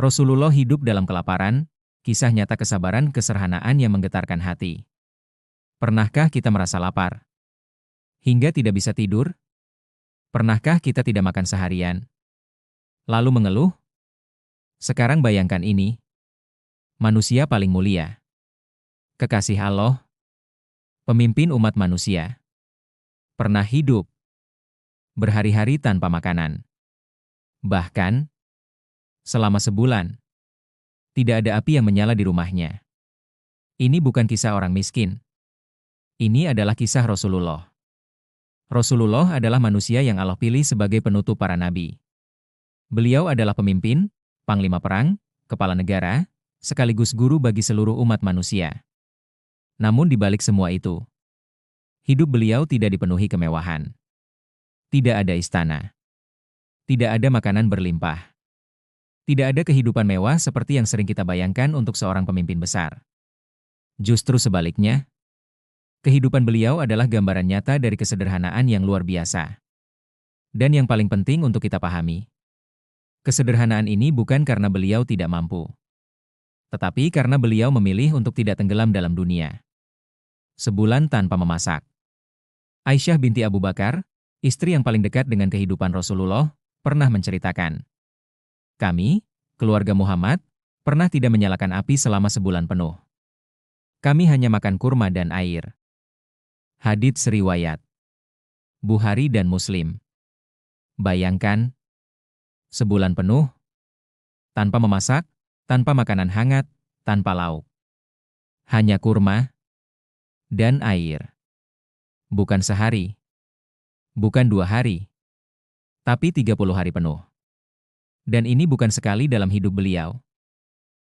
Rasulullah hidup dalam kelaparan, kisah nyata kesabaran kesederhanaan yang menggetarkan hati. Pernahkah kita merasa lapar? Hingga tidak bisa tidur? Pernahkah kita tidak makan seharian? Lalu mengeluh? Sekarang bayangkan ini. Manusia paling mulia. Kekasih Allah. Pemimpin umat manusia. Pernah hidup. Berhari-hari tanpa makanan. Bahkan, selama sebulan, tidak ada api yang menyala di rumahnya. Ini bukan kisah orang miskin. Ini adalah kisah Rasulullah. Rasulullah adalah manusia yang Allah pilih sebagai penutup para nabi. Beliau adalah pemimpin, panglima perang, kepala negara, sekaligus guru bagi seluruh umat manusia. Namun di balik semua itu, hidup beliau tidak dipenuhi kemewahan. Tidak ada istana. Tidak ada makanan berlimpah. Tidak ada kehidupan mewah seperti yang sering kita bayangkan untuk seorang pemimpin besar. Justru sebaliknya, kehidupan beliau adalah gambaran nyata dari kesederhanaan yang luar biasa. Dan yang paling penting untuk kita pahami, kesederhanaan ini bukan karena beliau tidak mampu, tetapi karena beliau memilih untuk tidak tenggelam dalam dunia. Sebulan tanpa memasak. Aisyah binti Abu Bakar, istri yang paling dekat dengan kehidupan Rasulullah, pernah menceritakan, "Kami, keluarga Muhammad, pernah tidak menyalakan api selama sebulan penuh. Kami hanya makan kurma dan air." Hadits riwayat Bukhari dan Muslim. Bayangkan, sebulan penuh, tanpa memasak, tanpa makanan hangat, tanpa lauk. Hanya kurma dan air. Bukan sehari, bukan 2 hari, tapi 30 hari penuh. Dan ini bukan sekali dalam hidup beliau.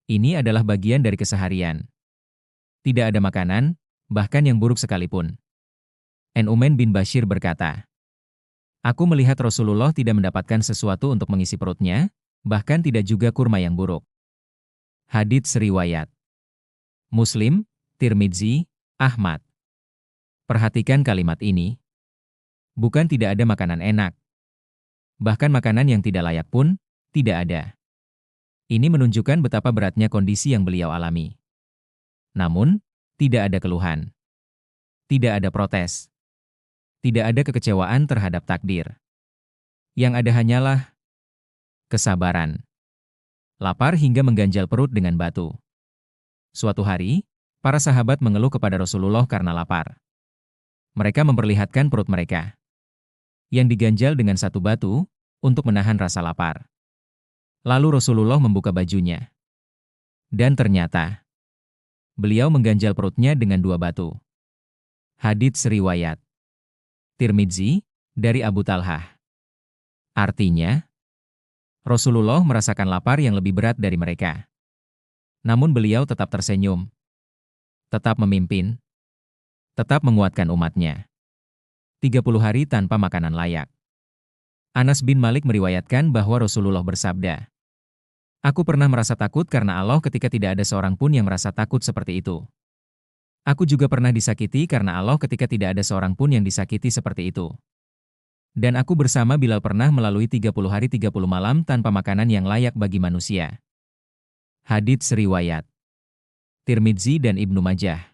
Ini adalah bagian dari keseharian. Tidak ada makanan, bahkan yang buruk sekalipun. Nu'man bin Bashir berkata, "Aku melihat Rasulullah tidak mendapatkan sesuatu untuk mengisi perutnya, bahkan tidak juga kurma yang buruk." Hadits riwayat Muslim, Tirmidzi, Ahmad. Perhatikan kalimat ini. Bukan tidak ada makanan enak. Bahkan makanan yang tidak layak pun, tidak ada. Ini menunjukkan betapa beratnya kondisi yang beliau alami. Namun, tidak ada keluhan. Tidak ada protes. Tidak ada kekecewaan terhadap takdir. Yang ada hanyalah kesabaran. Lapar hingga mengganjal perut dengan batu. Suatu hari, para sahabat mengeluh kepada Rasulullah karena lapar. Mereka memperlihatkan perut mereka yang diganjal dengan satu batu untuk menahan rasa lapar. Lalu Rasulullah membuka bajunya. Dan ternyata, beliau mengganjal perutnya dengan 2 batu. Hadits riwayat Tirmidzi, dari Abu Talhah. Artinya, Rasulullah merasakan lapar yang lebih berat dari mereka. Namun beliau tetap tersenyum, tetap memimpin, tetap menguatkan umatnya. 30 hari tanpa makanan layak. Anas bin Malik meriwayatkan bahwa Rasulullah bersabda, "Aku pernah merasa takut karena Allah ketika tidak ada seorang pun yang merasa takut seperti itu. Aku juga pernah disakiti karena Allah ketika tidak ada seorang pun yang disakiti seperti itu. Dan aku bersama Bilal pernah melalui 30 hari 30 malam tanpa makanan yang layak bagi manusia." Hadits riwayat Tirmidzi dan Ibnu Majah.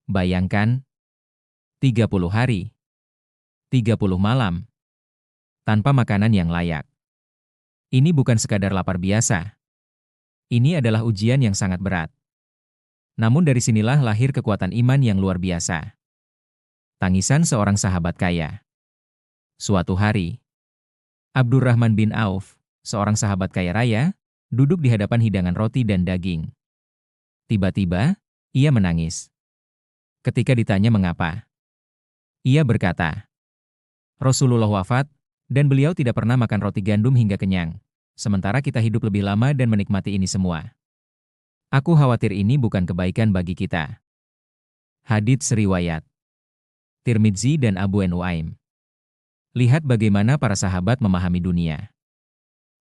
Bayangkan, 30 hari, 30 malam, tanpa makanan yang layak. Ini bukan sekadar lapar biasa. Ini adalah ujian yang sangat berat. Namun dari sinilah lahir kekuatan iman yang luar biasa. Tangisan seorang sahabat kaya. Suatu hari, Abdurrahman bin Auf, seorang sahabat kaya raya, duduk di hadapan hidangan roti dan daging. Tiba-tiba, ia menangis. Ketika ditanya mengapa, ia berkata, "Rasulullah wafat, dan beliau tidak pernah makan roti gandum hingga kenyang, sementara kita hidup lebih lama dan menikmati ini semua. Aku khawatir ini bukan kebaikan bagi kita." Hadits riwayat Tirmidzi dan Abu Nuaim. Lihat bagaimana para sahabat memahami dunia.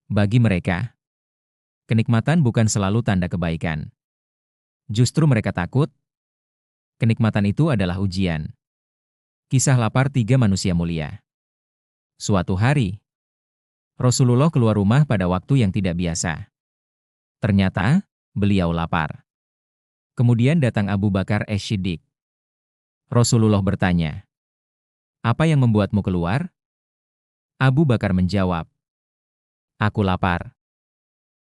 Bagi mereka, kenikmatan bukan selalu tanda kebaikan. Justru mereka takut. Kenikmatan itu adalah ujian. Kisah lapar 3 manusia mulia. Suatu hari, Rasulullah keluar rumah pada waktu yang tidak biasa. Ternyata, beliau lapar. Kemudian datang Abu Bakar As-Siddiq. Rasulullah bertanya, "Apa yang membuatmu keluar?" Abu Bakar menjawab, "Aku lapar."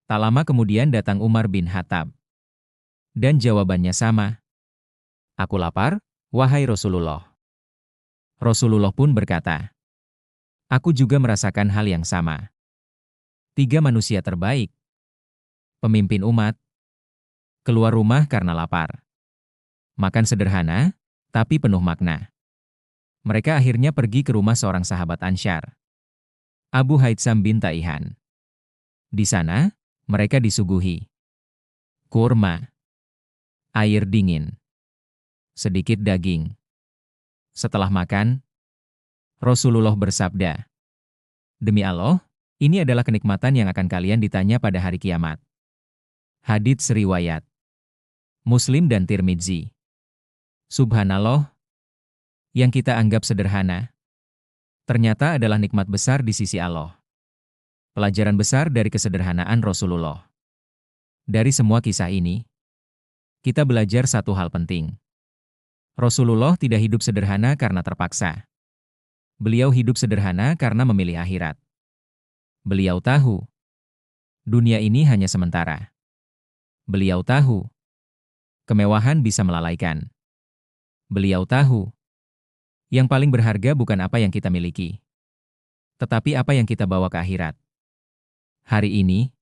Tak lama kemudian datang Umar bin Khattab. Dan jawabannya sama, "Aku lapar, wahai Rasulullah." Rasulullah pun berkata, "Aku juga merasakan hal yang sama." Tiga manusia terbaik, pemimpin umat, keluar rumah karena lapar. Makan sederhana, tapi penuh makna. Mereka akhirnya pergi ke rumah seorang sahabat Ansyar, Abu Haitsam bin Taihan. Di sana, mereka disuguhi kurma, air dingin, sedikit daging. Setelah makan, Rasulullah bersabda, "Demi Allah, ini adalah kenikmatan yang akan kalian ditanya pada hari kiamat." Hadits riwayat Muslim dan Tirmidzi. Subhanallah, yang kita anggap sederhana, ternyata adalah nikmat besar di sisi Allah. Pelajaran besar dari kesederhanaan Rasulullah. Dari semua kisah ini, kita belajar satu hal penting. Rasulullah tidak hidup sederhana karena terpaksa. Beliau hidup sederhana karena memilih akhirat. Beliau tahu, dunia ini hanya sementara. Beliau tahu, kemewahan bisa melalaikan. Beliau tahu, yang paling berharga bukan apa yang kita miliki, tetapi apa yang kita bawa ke akhirat. Hari ini,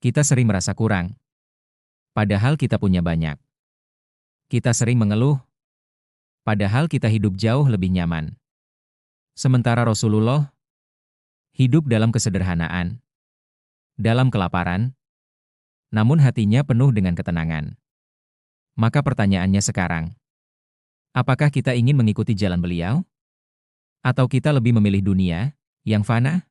kita sering merasa kurang, padahal kita punya banyak. Kita sering mengeluh, padahal kita hidup jauh lebih nyaman. Sementara Rasulullah hidup dalam kesederhanaan, dalam kelaparan, namun hatinya penuh dengan ketenangan. Maka pertanyaannya sekarang, apakah kita ingin mengikuti jalan beliau? Atau kita lebih memilih dunia yang fana?